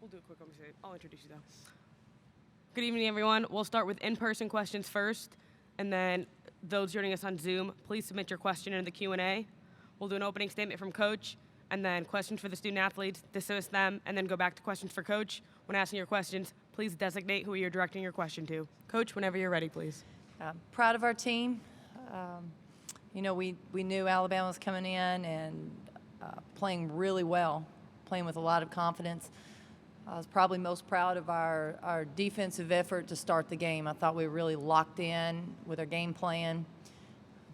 We'll do a quick conversation. I'll introduce you, though. Good evening, everyone. We'll start with in-person questions first, and then those joining us on Zoom, please submit your question into the Q&A. We'll do an opening statement from Coach, and then questions for the student-athletes, dismiss them, and then go back to questions for Coach. When asking your questions, please designate who you're directing your question to. Coach, whenever you're ready, please. Proud of our team. We knew Alabama was coming in and playing really well, playing with a lot of confidence. I was probably most proud of our defensive effort to start the game. I thought we were really locked in with our game plan.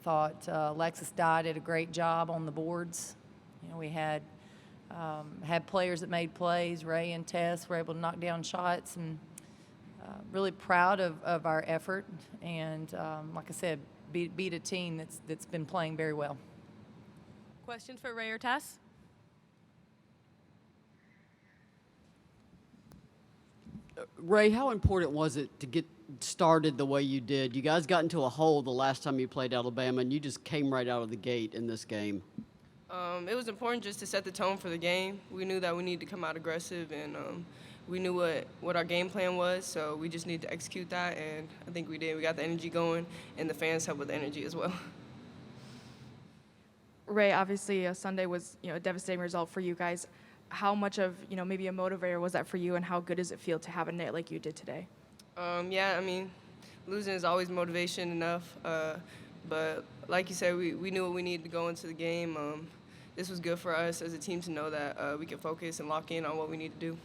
I thought Alexis Dye did a great job on the boards. We had players that made plays. Rae and Tess were able to knock down shots, and really proud of our effort. And like I said, beat a team that's been playing very well. Questions for Rae or Tess? Rae, how important was it to get started the way you did? You guys got into a hole the last time you played Alabama, and you just came right out of the gate in this game. It was important just to set the tone for the game. We knew that we needed to come out aggressive, and we knew what our game plan was, so we just needed to execute that, and I think we did. We got the energy going, and the fans helped with the energy as well. Rae, obviously Sunday was a devastating result for you guys. How much of maybe a motivator was that for you, and how good does it feel to have a night like you did today? Losing is always motivation enough, but like you said, we knew what we needed to go into the game. This was good for us as a team to know that we can focus and lock in on what we need to do.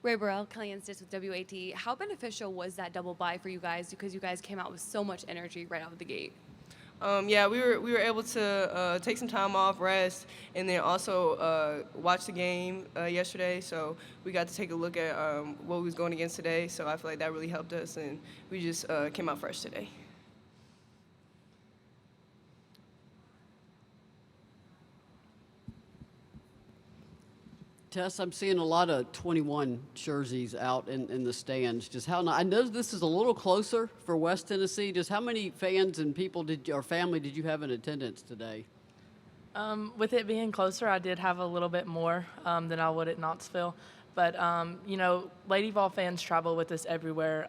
Rae Burrell, Kellie with WAT. How beneficial was that double bye for you guys, because you guys came out with so much energy right out of the gate? We were able to take some time off, rest, and then also watch the game yesterday. So we got to take a look at what we was going against today. So I feel like that really helped us, and we just came out fresh today. Tess, I'm seeing a lot of 21 jerseys out in the stands. Just how I know this is a little closer for West Tennessee. Just how many fans and people or family did you have in attendance today? With it being closer, I did have a little bit more than I would at Knoxville. But, Lady Vols fans travel with us everywhere.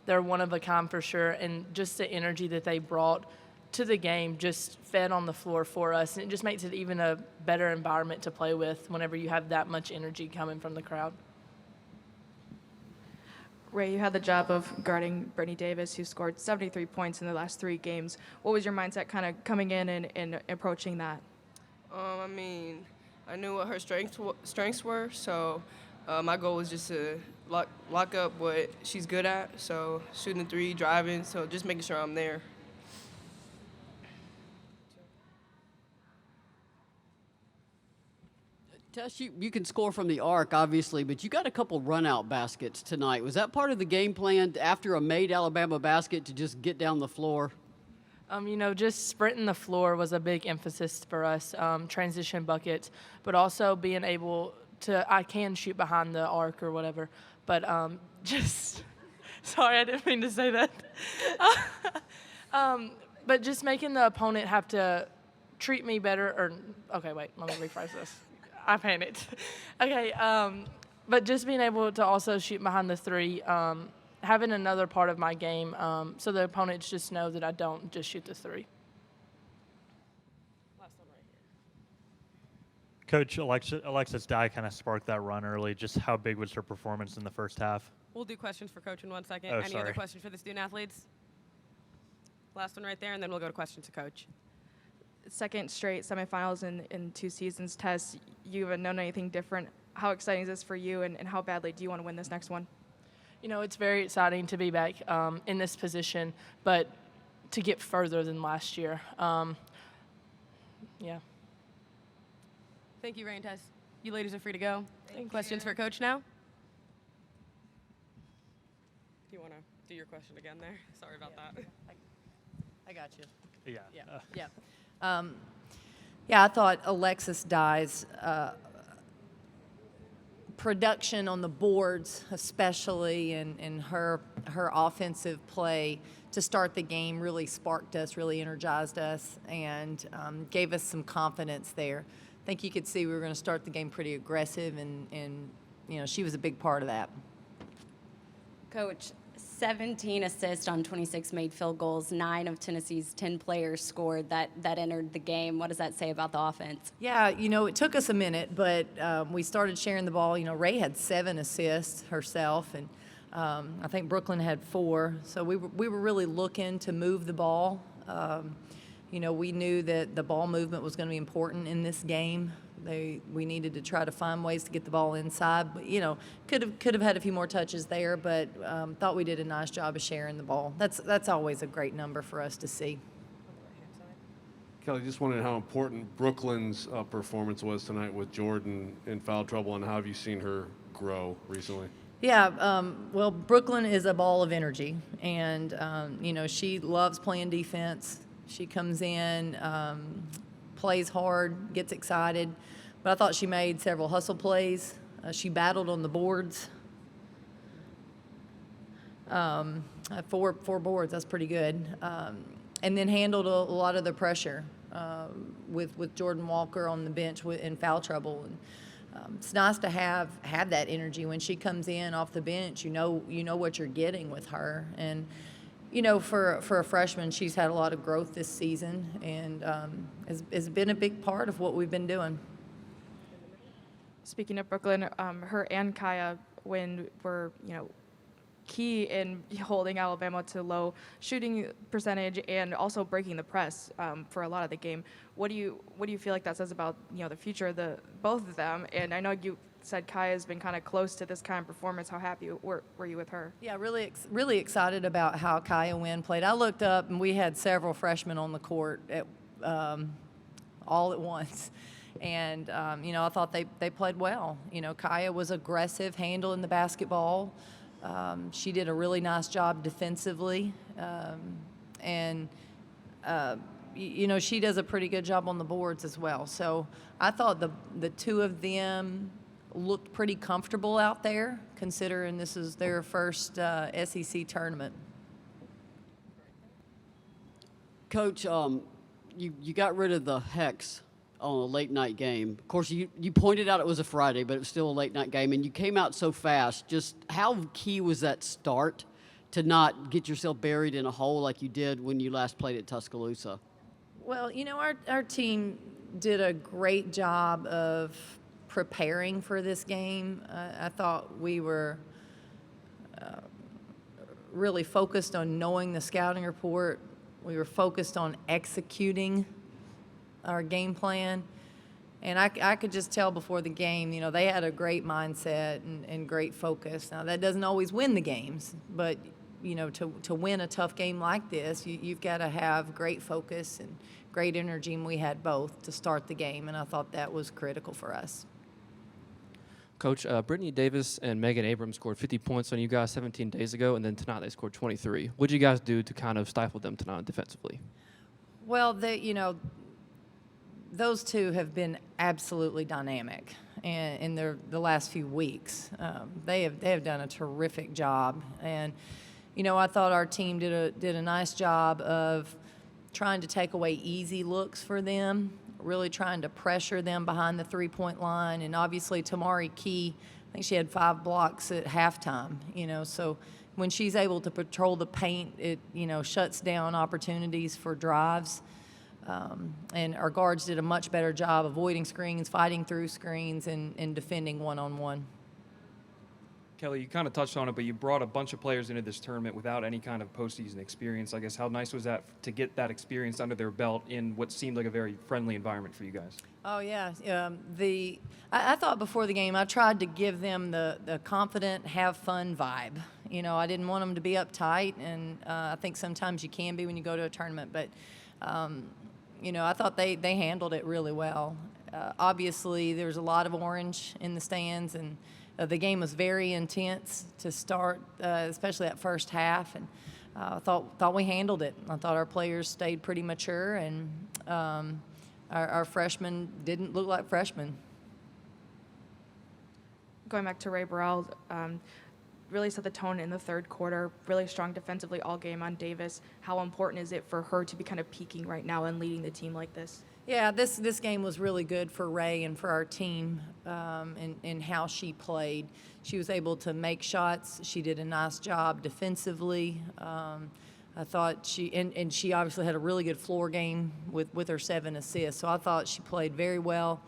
They're one of a kind for sure. And just the energy that they brought to the game just fed on the floor for us. And it just makes it even a better environment to play with whenever you have that much energy coming from the crowd. Rae, you had the job of guarding Brittany Davis, who scored 73 points in the last 3 games. What was your mindset kind of coming in and approaching that? I knew what her strengths were, so my goal was just to lock up what she's good at, so shooting the three, driving, so just making sure I'm there. Tess, you can score from the arc, obviously, but you got a couple run-out baskets tonight. Was that part of the game plan after a made Alabama basket to just get down the floor? Just sprinting the floor was a big emphasis for us, transition buckets, but also being able to – I can shoot behind the arc or whatever, but sorry, I didn't mean to say that. But just making the opponent have to treat me better okay, wait, let me rephrase this. I panicked. Okay, but just being able to also shoot behind the three, having another part of my game so the opponents just know that I don't just shoot the three. Last one right here. Coach, Alexis Dye kind of sparked that run early. Just how big was her performance in the first half? We'll do questions for Coach in 1 second. Oh, Any other questions for the student-athletes? Last one right there, and then we'll go to questions to Coach. Second straight semifinals in 2 seasons. Tess, you haven't known anything different. How exciting is this for you, and how badly do you want to win this next one? It's very exciting to be back in this position, but to get further than last year. Yeah. Thank you, Rae and Tess. You ladies are free to go. Questions for Coach now? Do you want to do your question again there? Sorry about that. I got you. Yeah. I thought Alexis Dye's production on the boards, especially, and her offensive play to start the game really sparked us, really energized us, and gave us some confidence there. I think you could see we were going to start the game pretty aggressive and she was a big part of that. Coach, 17 assists on 26 made field goals. 9 of Tennessee's 10 players scored that entered the game. What does that say about the offense? Yeah, it took us a minute, but we started sharing the ball. Rae had 7 assists herself, and I think Brooklyn had 4. So we were really looking to move the ball. We knew that the ball movement was going to be important in this game. We needed to try to find ways to get the ball inside. But, could have had a few more touches there, but thought we did a nice job of sharing the ball. That's always a great number for us to see. Kellie, just wondering how important Brooklyn's performance was tonight with Jordan in foul trouble, and how have you seen her grow recently? Yeah, well, Brooklyn is a ball of energy, and, she loves playing defense. She comes in, plays hard, gets excited. But I thought she made several hustle plays. She battled on the boards. 4 boards, that's pretty good. And then handled a lot of the pressure with Jordan Walker on the bench in foul trouble. And it's nice to have that energy when she comes in off the bench. You know what you're getting with her. And for a freshman, she's had a lot of growth this season, and has been a big part of what we've been doing. Speaking of Brooklyn, her and Kaya were key in holding Alabama to low shooting percentage and also breaking the press for a lot of the game. What do you feel like that says about the future of both of them? And I know you said Kaya's been kind of close to this kind of performance. How happy were you with her? Yeah, really excited about how Kaya Wynn played. I looked up and we had several freshmen on the court all at once. And, I thought they played well. Kaya was aggressive, handling the basketball. She did a really nice job defensively. She does a pretty good job on the boards as well. So I thought the two of them looked pretty comfortable out there, considering this is their first SEC tournament. Coach, you got rid of the hex on a late night game. Of course, you pointed out it was a Friday, but it was still a late night game, and you came out so fast. Just how key was that start to not get yourself buried in a hole like you did when you last played at Tuscaloosa? Well, our team did a great job of preparing for this game. I thought we were really focused on knowing the scouting report. We were focused on executing our game plan. And I could just tell before the game, they had a great mindset and great focus. Now, that doesn't always win the games, but, to win a tough game like this, you've got to have great focus and great energy, and we had both to start the game, and I thought that was critical for us. Coach, Brittany Davis and Megan Abrams scored 50 points on you guys 17 days ago, and then tonight they scored 23. What did you guys do to kind of stifle them tonight defensively? Well, those two have been absolutely dynamic in the last few weeks. They have done a terrific job, and I thought our team did a nice job of trying to take away easy looks for them, really trying to pressure them behind the three-point line. And obviously Tamari Key, I think she had 5 blocks at halftime. So when she's able to patrol the paint, it shuts down opportunities for drives. And our guards did a much better job avoiding screens, fighting through screens, and defending one-on-one. Kellie, you kind of touched on it, but you brought a bunch of players into this tournament without any kind of postseason experience. I guess how nice was that to get that experience under their belt in what seemed like a very friendly environment for you guys? Oh, yeah. I thought before the game I tried to give them the confident, have fun vibe. I didn't want them to be uptight, and I think sometimes you can be when you go to a tournament, but I thought they handled it really well. Obviously, there's a lot of orange in the stands, and the game was very intense to start, especially that first half. And I thought we handled it. I thought our players stayed pretty mature, and our freshmen didn't look like freshmen. Going back to Rae Burrell, really set the tone in the third quarter, really strong defensively all game on Davis. How important is it for her to be kind of peaking right now and leading the team like this? Yeah, this game was really good for Rae and for our team in how she played. She was able to make shots. She did a nice job defensively. I thought she obviously had a really good floor game with her 7 assists. So I thought she played very well.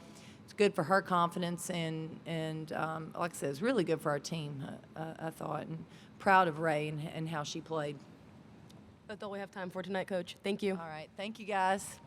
It's good for her confidence and like I said, it's really good for our team. I thought, and proud of Rae and how she played. That's all we have time for tonight, Coach. Thank you. All right, thank you guys.